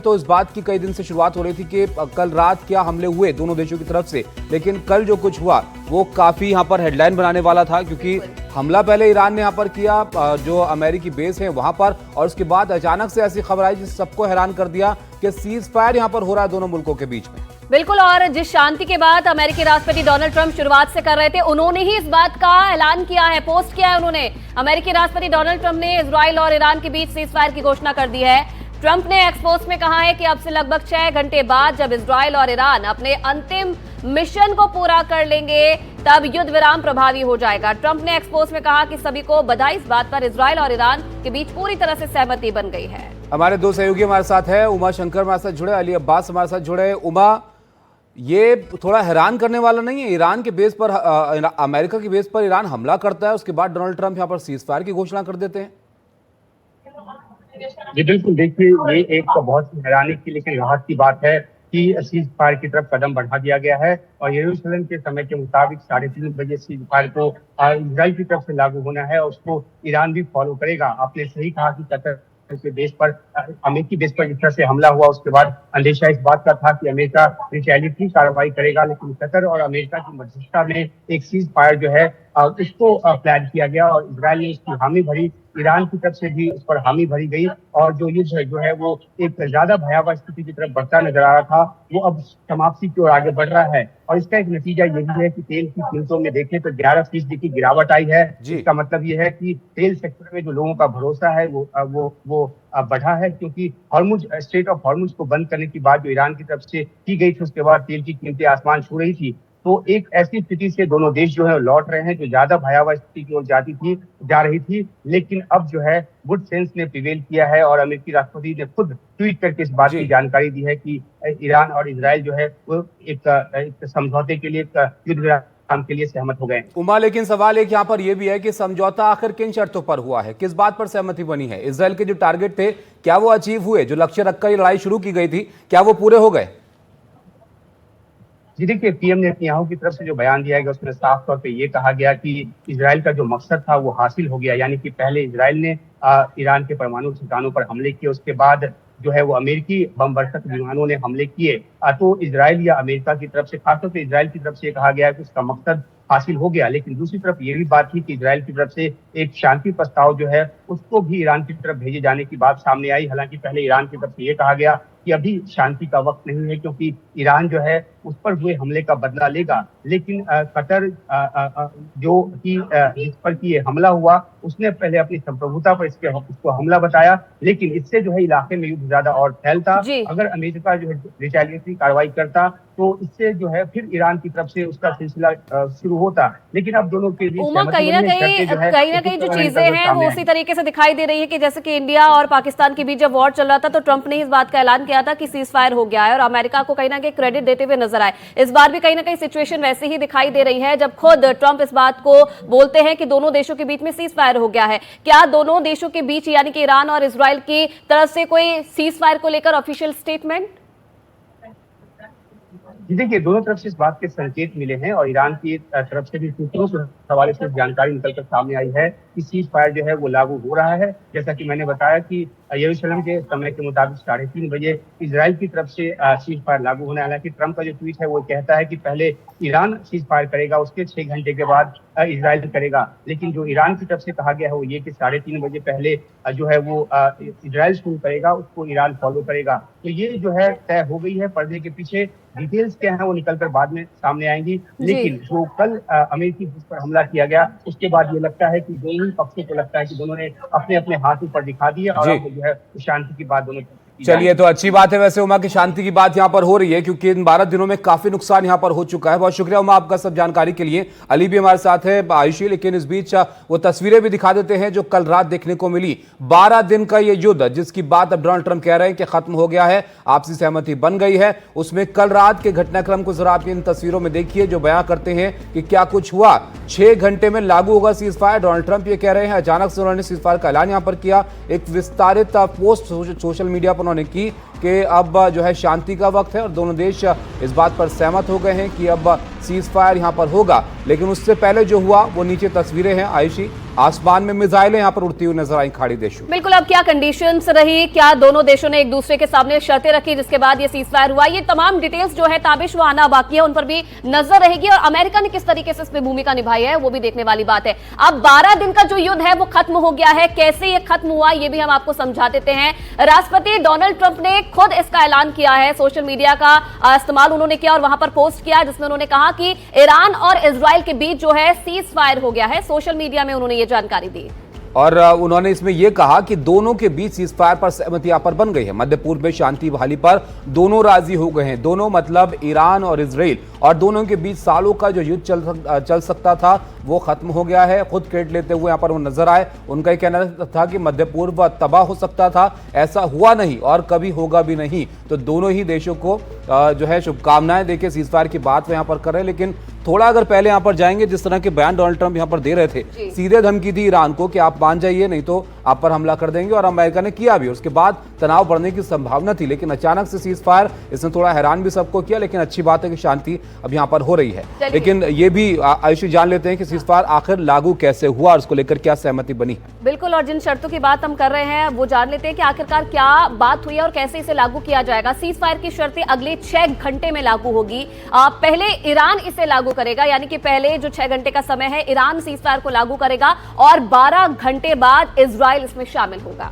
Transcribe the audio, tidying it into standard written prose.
तो इस बात की कई दिन से शुरुआत हो रही थी कि कल रात क्या हमले हुए दोनों देशों की तरफ से, लेकिन कल जो कुछ हुआ वो काफी यहां पर हेडलाइन बनाने वाला था, क्योंकि हमला पहले ईरान ने यहां पर किया जो अमेरिकी बेस है वहां पर, और उसके बाद अचानक से ऐसी खबर आई जिस सबको हैरान कर दिया कि सीज फायर यहां पर हो रहा है दोनों मुल्कों के बीच में। बिल्कुल, और जिस शांति के बाद अमेरिकी राष्ट्रपति डोनाल्ड ट्रंप शुरुआत से कर रहे थे, उन्होंने ही इस बात का ऐलान किया है, पोस्ट किया है उन्होंने। अमेरिकी राष्ट्रपति डोनाल्ड ट्रंप ने इजराइल और ईरान के बीच सीज फायर की घोषणा कर दी है। ट्रंप ने एक्स पोस्ट में कहा है कि अब से लगभग 6 घंटे बाद जब इजराइल और ईरान अपने अंतिम मिशन को पूरा कर लेंगे तब युद्ध विराम प्रभावी हो जाएगा। ट्रंप ने एक्स पोस्ट में कहा कि सभी को बधाई, इस बात पर इजराइल और ईरान के बीच पूरी तरह से सहमति बन गई है। हमारे दो सहयोगी हमारे साथ है, उमा शंकर हमारे साथ जुड़े, अली अब्बास हमारे साथ जुड़े। उमा, ये थोड़ा हैरान करने वाला नहीं है? ईरान के बेस पर अमेरिका के बेस पर ईरान हमला करता है, उसके बाद डोनाल्ड ट्रंप यहाँ पर सीज फायर की घोषणा कर देते हैं। जी बिल्कुल, देखिए ये एक बहुत हैरानी की लेकिन राहत की बात है कि सीज फायर की तरफ कदम बढ़ा दिया गया है और यरूशलेम के समय के मुताबिक 3:30 बजे सीज फायर को इजराइल की तरफ से लागू होना है और उसको ईरान भी फॉलो करेगा। आपने सही कहा कि कतर के बेस पर, अमेरिकी बेस पर जिस तरह से हमला हुआ उसके बाद अंदेशा इस बात का था कि अमेरिका रिटेलिएटरी कार्रवाई करेगा, लेकिन कतर और अमेरिका की मध्यस्थता में एक सीज फायर जो है उसको प्लान किया गया और इजराइल ने इसकी हामी भरी, ईरान की तरफ से भी उस पर हामी भरी गई और जो युद्ध जो है वो एक ज्यादा भयावह स्थिति की तरफ बढ़ता नजर आ रहा था, वो अब समाप्ति की ओर आगे बढ़ रहा है। और इसका एक नतीजा ये भी है कि तेल की कीमतों में देखें तो 11% की गिरावट आई है। इसका मतलब ये है कि तेल सेक्टर में जो लोगों का भरोसा है वो बढ़ा है, क्योंकि हॉर्मुज, स्ट्रेट ऑफ हॉर्मुज को बंद करने की बात जो ईरान की तरफ से की गई थी, उसके बाद तेल की कीमतें आसमान छू रही थी। तो एक ऐसी स्थिति से दोनों देश जो है लौट रहे हैं जो ज्यादा भयावह स्थिति की ओर जा रही थी, लेकिन अब जो है गुड सेंस ने प्रिवेल किया है और अमेरिकी राष्ट्रपति ने खुद ट्वीट करके इस बात की जानकारी दी है कि ईरान और इजराइल जो है वो एक समझौते के लिए, युद्ध विराम के लिए सहमत हो गए। उमा, लेकिन सवाल एक यहाँ पर यह भी है कि समझौता आखिर किन शर्तों पर हुआ है, किस बात पर सहमति बनी है? इजराइल के जो टारगेट थे क्या वो अचीव हुए? जो लक्ष्य रखकर लड़ाई शुरू की गई थी क्या वो पूरे हो गए? जी देखिए, पीएम नेतन्याहू की तरफ से जो बयान दिया गया उसमें साफ तौर पे ये कहा गया कि इजराइल का जो मकसद था वो हासिल हो गया। यानी कि पहले इजराइल ने ईरान के परमाणु ठिकानों पर हमले किए, उसके बाद जो है वो अमेरिकी बम वर्षक विमानों ने हमले किए। तो इजराइल या अमेरिका की तरफ से, खासतौर पर इजराइल की तरफ से कहा गया कि उसका मकसद हासिल हो गया। लेकिन दूसरी तरफ ये भी बात थी कि इजराइल की तरफ से एक शांति प्रस्ताव जो है उसको भी ईरान की तरफ भेजे जाने की बात सामने आई। हालांकि पहले ईरान की तरफ से ये कहा गया कि अभी शांति का वक्त नहीं है, क्योंकि ईरान जो है उस पर हुए हमले का बदला लेगा। लेकिन कतर जो कि जिस पर कि ये हमला हुआ उसने पहले अपनी संप्रभुता पर इसको हमला बताया, लेकिन इससे जो है इलाके में युद्ध ज्यादा और फैलता। अगर अमेरिका जो है रिटेलिएटरी कार्रवाई करता तो इससे जो है फिर ईरान की तरफ से उसका सिलसिला शुरू होता। लेकिन अब दोनों के बीच कहीं ना कहीं जो चीजें हैं वो उसी तरीके से दिखाई दे रही है कि जैसे कि इंडिया और पाकिस्तान के बीच जब वॉर चल रहा था तो ट्रंप ने इस बात का ऐलान किया था कि सीज फायर हो गया है और अमेरिका को कहीं ना कहीं क्रेडिट देते हुए नजर आए। इस बार भी कहीं ना कहीं सिचुएशन वैसे ही दिखाई दे रही है जब खुद ट्रंप इस बात को बोलते हैं कि दोनों देशों के बीच में सीज फायर हो गया है। क्या दोनों देशों के बीच यानी कि ईरान और इजराइल की तरफ से कोई सीज फायर को लेकर ऑफिशियल स्टेटमेंट? देखिए, दोनों तरफ से इस बात के संकेत मिले हैं और ईरान की तरफ से भी सूत्रों के हवाले से जानकारी निकलकर सामने आई है कि सीज फायर जो है वो लागू हो रहा है। जैसा कि मैंने बताया कि यरूशलेम के समय के मुताबिक 3:30 बजे इजराइल की तरफ से सीज फायर लागू होना है। हालांकि ट्रंप का जो ट्वीट है वो कहता है कि पहले ईरान सीज फायर करेगा, उसके 6 घंटे के बाद इजराइल करेगा। लेकिन जो ईरान की तरफ से कहा गया है वो ये कि 3:30 बजे पहले जो है वो इजराइल शुरू करेगा, उसको ईरान फॉलो करेगा। तो ये जो है तय हो गई है। पर्दे के पीछे डिटेल्स क्या है वो निकलकर बाद में सामने आएंगी। लेकिन जो कल अमेरिकी बेस पर हमला किया गया उसके बाद ये लगता है कि दोनों ही पक्षों को लगता है कि दोनों ने अपने अपने हाथ ऊपर दिखा दिए और अब जो है शांति की बात दोनों। चलिए, तो अच्छी बात है वैसे उमा की शांति की बात यहां पर हो रही है, क्योंकि इन 12 दिनों में काफी नुकसान यहां पर हो चुका है। बहुत शुक्रिया उमा आपका सब जानकारी के लिए। अली भी हमारे साथ है, आयुषी, लेकिन इस बीच वो तस्वीरें भी दिखा देते हैं जो कल रात देखने को मिली। 12 दिन का ये युद्ध जिसकी बात अब डोनाल्ड ट्रंप कह रहे हैं कि खत्म हो गया है, आपसी सहमति बन गई है, उसमें कल रात के घटनाक्रम को जरा आप इन तस्वीरों में देखिए जो बयां करते हैं कि क्या कुछ हुआ। 6 घंटे में लागू होगा सीज फायर, डोनाल्ड ट्रंप ये कह रहे हैं। अचानक से उन्होंने सीज फायर का ऐलान यहां पर किया, एक विस्तारित पोस्ट सोशल मीडिया पर उन्होंने की कि अब जो है शांति का वक्त है और दोनों देश इस बात पर सहमत हो गए हैं कि अब सीज फायर यहाँ पर होगा। लेकिन उससे पहले जो हुआ वो नीचे तस्वीरें हैं आयुषी, आसमान में मिसाइलें यहाँ पर उड़ती हुई नजर आई खाड़ी देशों। बिल्कुल, अब क्या कंडीशंस रही, क्या दोनों देशों ने एक दूसरे के सामने शर्तें रखी जिसके बाद ये सीज फायर हुआ, ये तमाम डिटेल्स जो है ताबिश वो आना बाकी है, उन पर भी नजर रहेगी। और अमेरिका ने किस तरीके से इसमें भूमिका निभाई है वो भी देखने वाली बात है। अब 12 दिन का जो युद्ध है वो खत्म हो गया है। कैसे ये खत्म हुआ ये भी हम आपको समझा देते हैं। राष्ट्रपति डोनाल्ड ट्रंप ने खुद इसका ऐलान किया है, सोशल मीडिया का इस्तेमाल उन्होंने किया और वहां पर पोस्ट किया जिसमें उन्होंने कहा कि ईरान और इजराइल के बीच जो है सीज फायर हो गया है। सोशल मीडिया में उन्होंने ये जानकारी दी और उन्होंने इसमें यह कहा कि दोनों के बीच सीज फायर पर सहमति यहाँ पर बन गई है। मध्य पूर्व में शांति बहाली पर दोनों राजी हो गए हैं। दोनों मतलब ईरान और इजराइल, और दोनों के बीच सालों का जो युद्ध चल सकता था वो खत्म हो गया है। खुद क्रेडिट लेते हुए यहाँ पर वो नजर आए। उनका कहना था कि मध्य पूर्व तबाह हो सकता था, ऐसा हुआ नहीं और कभी होगा भी नहीं। तो दोनों ही देशों को जो है शुभकामनाएं देके सीज फायर की बात वो यहाँ पर कर रहे हैं। लेकिन थोड़ा अगर पहले यहाँ पर जाएंगे, जिस तरह के बयान डोनाल्ड ट्रंप यहाँ पर दे रहे थे, सीधे धमकी दी ईरान को कि आप मान जाइए नहीं तो आप पर हमला कर देंगे, और अमेरिका ने किया भी। उसके बाद तनाव बढ़ने की संभावना थी, लेकिन अचानक से सीज फायर, इसने थोड़ा हैरान भी सबको किया। लेकिन अच्छी बात है कि शांति अब यहाँ पर हो रही है। लेकिन ये भी आयुषी जान लेते हैं कि सीज फायर आखिर लागू कैसे हुआ और उसको लेकर क्या सहमति बनी। बिल्कुल, और जिन शर्तों की बात हम कर रहे हैं वो जान लेते हैं कि आखिरकार क्या बात हुई है और कैसे इसे लागू किया जाएगा। सीज फायर की शर्तें अगले 6 घंटे में लागू होगी। पहले ईरान इसे लागू करेगा, यानी कि पहले जो 6 घंटे का समय है ईरान सीज फायर को लागू करेगा और 12 घंटे बाद इजराइल इसमें शामिल होगा।